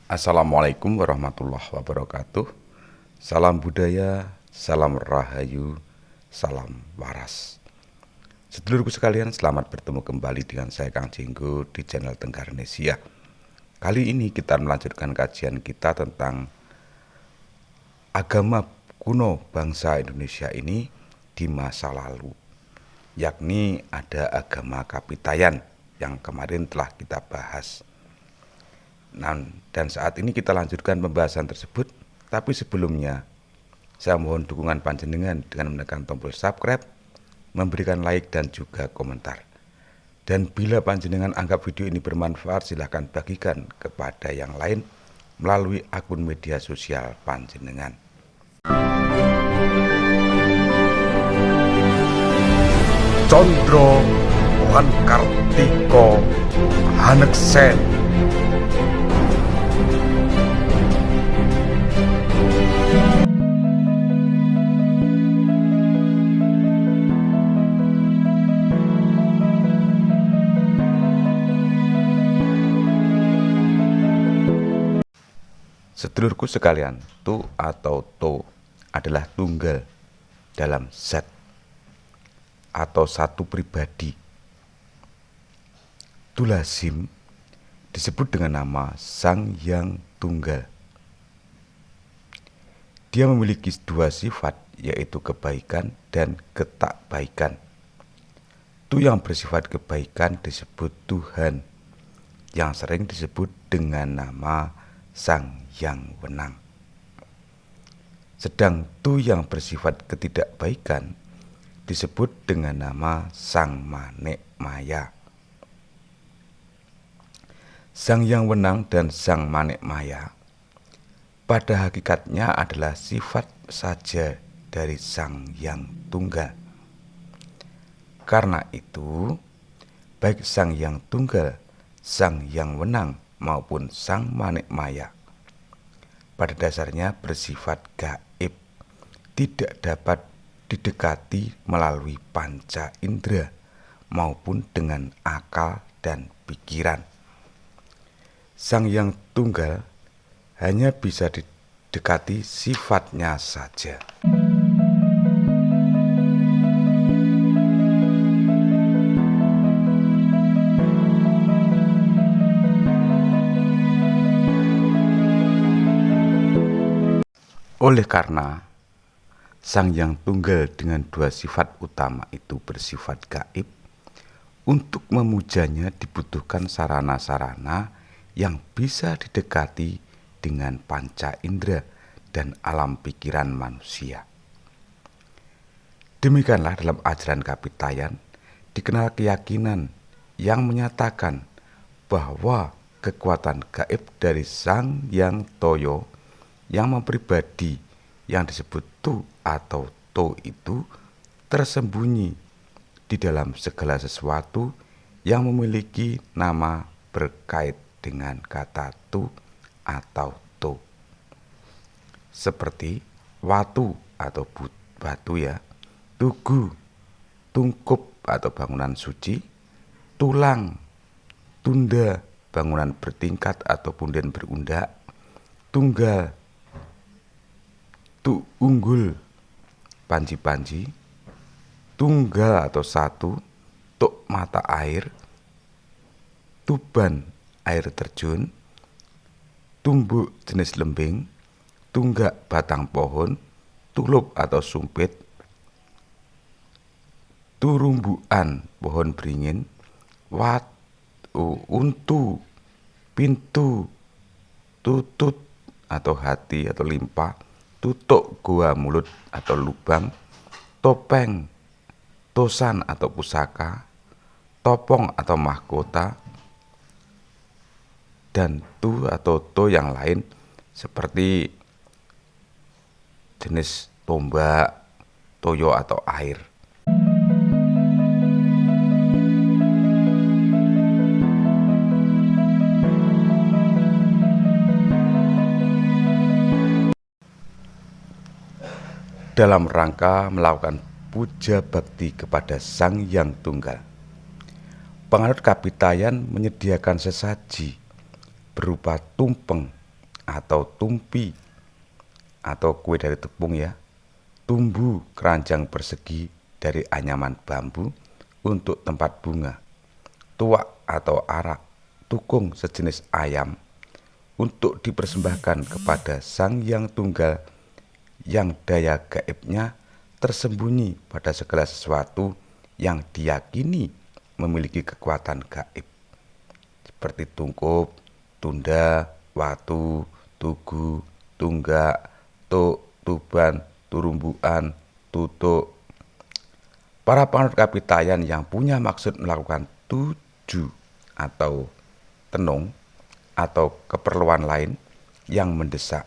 Assalamualaikum warahmatullahi wabarakatuh. Salam budaya, salam rahayu, salam waras. Sedulurku sekalian, selamat bertemu kembali dengan saya Kang Jenggo di channel Tenggarnesia. Kali ini kita melanjutkan kajian kita tentang agama kuno bangsa Indonesia ini di masa lalu, yakni ada agama Kapitayan yang kemarin telah kita bahas. Dan saat ini kita lanjutkan pembahasan tersebut. Tapi sebelumnya saya mohon dukungan panjenengan dengan menekan tombol subscribe, memberikan like dan juga komentar. Dan bila panjenengan anggap video ini bermanfaat, silahkan bagikan kepada yang lain melalui akun media sosial panjenengan. Condro Mohan Kartiko Haneksen. Sedulurku sekalian, tu atau to adalah tunggal dalam zat atau satu pribadi. Tu lazim disebut dengan nama Sang Yang Tunggal. Dia memiliki dua sifat, yaitu kebaikan dan ketakbaikan. Tu yang bersifat kebaikan disebut Tuhan, yang sering disebut dengan nama Sang Yang Wenang. Sedang tu yang bersifat ketidakbaikan disebut dengan nama Sang Manik Maya. Sang Yang Wenang dan Sang Manik Maya pada hakikatnya adalah sifat saja dari Sang Yang Tunggal. Karena itu, baik Sang Yang Tunggal, Sang Yang Wenang maupun Sang Manik Maya pada dasarnya bersifat gaib, tidak dapat didekati melalui panca indera maupun dengan akal dan pikiran. Sang Yang Tunggal hanya bisa didekati sifatnya saja. Oleh karena Sang Yang Tunggal dengan dua sifat utama itu bersifat gaib, untuk memujanya dibutuhkan sarana-sarana yang bisa didekati dengan panca indera dan alam pikiran manusia. Demikianlah dalam ajaran Kapitayan dikenal keyakinan yang menyatakan bahwa kekuatan gaib dari Sang Yang Toyo yang mempribadi yang disebut tu atau to itu tersembunyi di dalam segala sesuatu yang memiliki nama berkait dengan kata tu atau to. Seperti watu atau batu ya, tugu, tungkup atau bangunan suci, tulang, tunda, bangunan bertingkat atau punden berundak, tunggal, tu unggul, panji-panji, tunggal atau satu, tuk mata air, tuban air terjun, tumbuk jenis lembing, tunggak batang pohon, tulup atau sumpit, turumbuan pohon beringin, untu, pintu, tutut atau hati atau limpa, tutuk gua mulut atau lubang, topeng, tosan atau pusaka, topong atau mahkota, dan tu atau to yang lain seperti jenis tombak, toyo atau air. Dalam rangka melakukan puja bakti kepada Sang Yang Tunggal, penganut Kapitayan menyediakan sesaji berupa tumpeng atau tumpi atau kue dari tepung ya, tumbu keranjang persegi dari anyaman bambu untuk tempat bunga, tuak atau arak, tukung sejenis ayam untuk dipersembahkan kepada Sang Hyang Tunggal yang daya gaibnya tersembunyi pada segala sesuatu yang diyakini memiliki kekuatan gaib, seperti tungkup, tunda, watu, tugu, tunggak, tuk, tuban, turumbuan, tutuk. Para penganut kapitayan yang punya maksud melakukan tuju atau tenung atau keperluan lain yang mendesak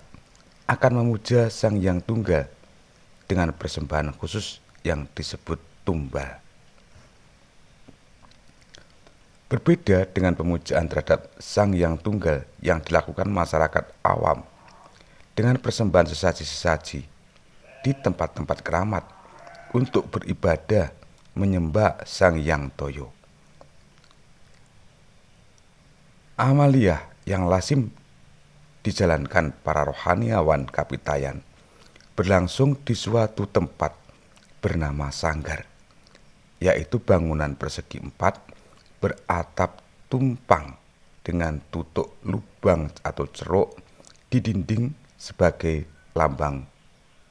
akan memuja Sang Hyang Tunggal dengan persembahan khusus yang disebut tumbal. Berbeda dengan pemujaan terhadap Sang Hyang Tunggal yang dilakukan masyarakat awam dengan persembahan sesaji-sesaji di tempat-tempat keramat untuk beribadah menyembah Sang Hyang Toyo. Amalia yang lazim dijalankan para rohaniawan kapitayan berlangsung di suatu tempat bernama Sanggar, yaitu bangunan persegi 4 beratap tumpang dengan tutuk lubang atau ceruk di dinding sebagai lambang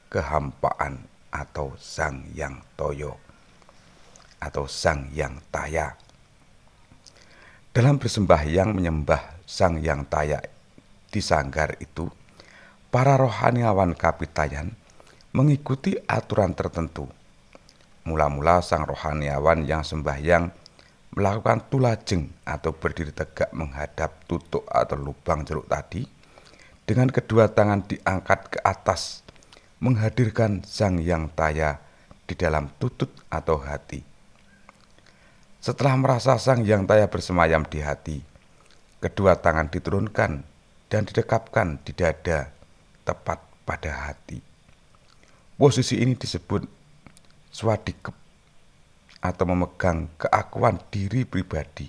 kehampaan atau Sang Hyang Toyo atau Sang Hyang Taya. Dalam bersembahyang menyembah Sang Hyang Taya di Sanggar itu, para rohaniawan kapitayan mengikuti aturan tertentu. Mula-mula sang rohaniawan yang sembahyang melakukan tulajeng atau berdiri tegak menghadap tutuk atau lubang ceruk tadi, dengan kedua tangan diangkat ke atas, menghadirkan Sang Hyang Taya di dalam tutut atau hati. Setelah merasa Sang Hyang Taya bersemayam di hati, kedua tangan diturunkan dan didekapkan di dada tepat pada hati. Posisi ini disebut swadikep atau memegang keakuan diri pribadi.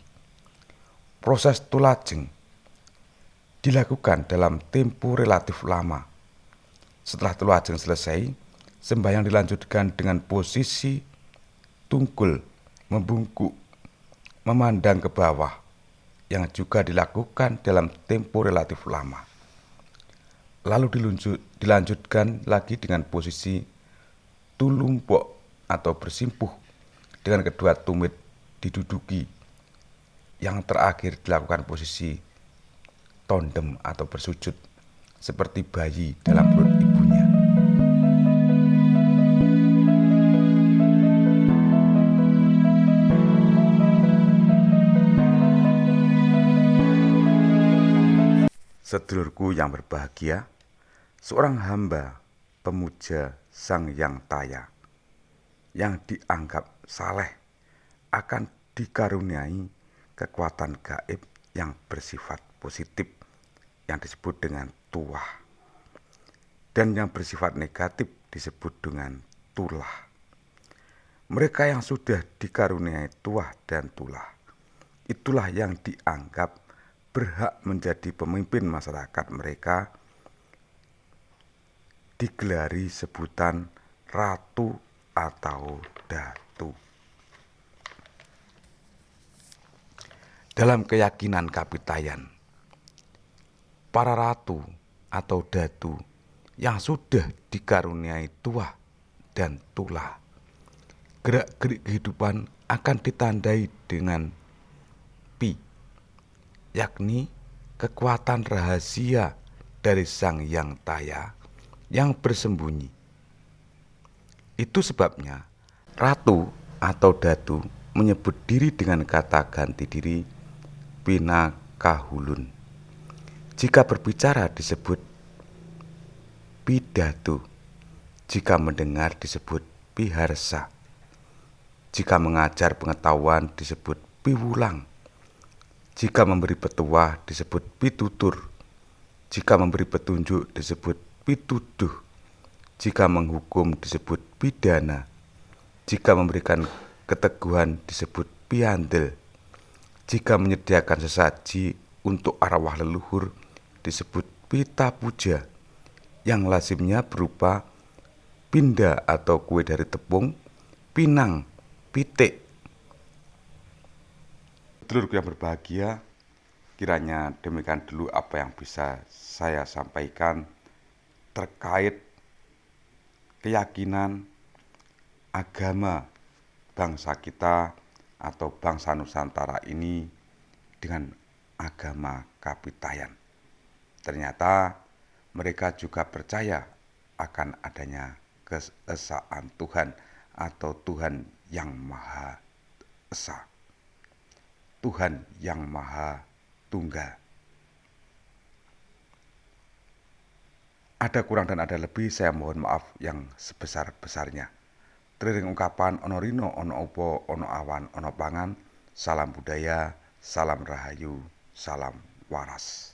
Proses tulajeng dilakukan dalam tempo relatif lama. Setelah tulajeng selesai, sembahyang dilanjutkan dengan posisi tungkul membungkuk, memandang ke bawah, yang juga dilakukan dalam tempo relatif lama. Lalu dilanjutkan lagi dengan posisi tulumpok atau bersimpuh dengan kedua tumit diduduki. Yang terakhir dilakukan posisi tondem atau bersujud seperti bayi dalam perut ibunya. Sedulurku yang berbahagia, seorang hamba pemuja Sang Hyang Taya yang dianggap saleh akan dikaruniai kekuatan gaib yang bersifat positif yang disebut dengan tuah, dan yang bersifat negatif disebut dengan tulah. Mereka yang sudah dikaruniai tuah dan tulah, itulah yang dianggap berhak menjadi pemimpin masyarakat mereka, digelari sebutan ratu atau datu. Dalam keyakinan kapitayan, para ratu atau datu yang sudah dikaruniai tuah dan tulah, gerak-gerik kehidupan akan ditandai dengan pi, yakni kekuatan rahasia dari Sang Hyang Taya yang bersembunyi. Itu sebabnya ratu atau datu menyebut diri dengan kata ganti diri Pinakahulun. Jika berbicara disebut pidatu, jika mendengar disebut piharsa, jika mengajar pengetahuan disebut piwulang, jika memberi petuah disebut pitutur, jika memberi petunjuk disebut pituduh, jika menghukum disebut pidana, jika memberikan keteguhan disebut piandel, jika menyediakan sesaji untuk arwah leluhur disebut pita puja yang lazimnya berupa pinda atau kue dari tepung, pinang, pitik. Sedulurku yang berbahagia, kiranya demikian dulu apa yang bisa saya sampaikan terkait keyakinan agama bangsa kita atau bangsa Nusantara ini dengan agama Kapitayan. Ternyata mereka juga percaya akan adanya keesaan Tuhan atau Tuhan yang Maha Esa, Tuhan yang Maha Tunggal. Ada kurang dan ada lebih, saya mohon maaf yang sebesar-besarnya. Triring ungkapan ono rino, ono opo, ono awan, ono pangan. Salam budaya, salam rahayu, salam waras.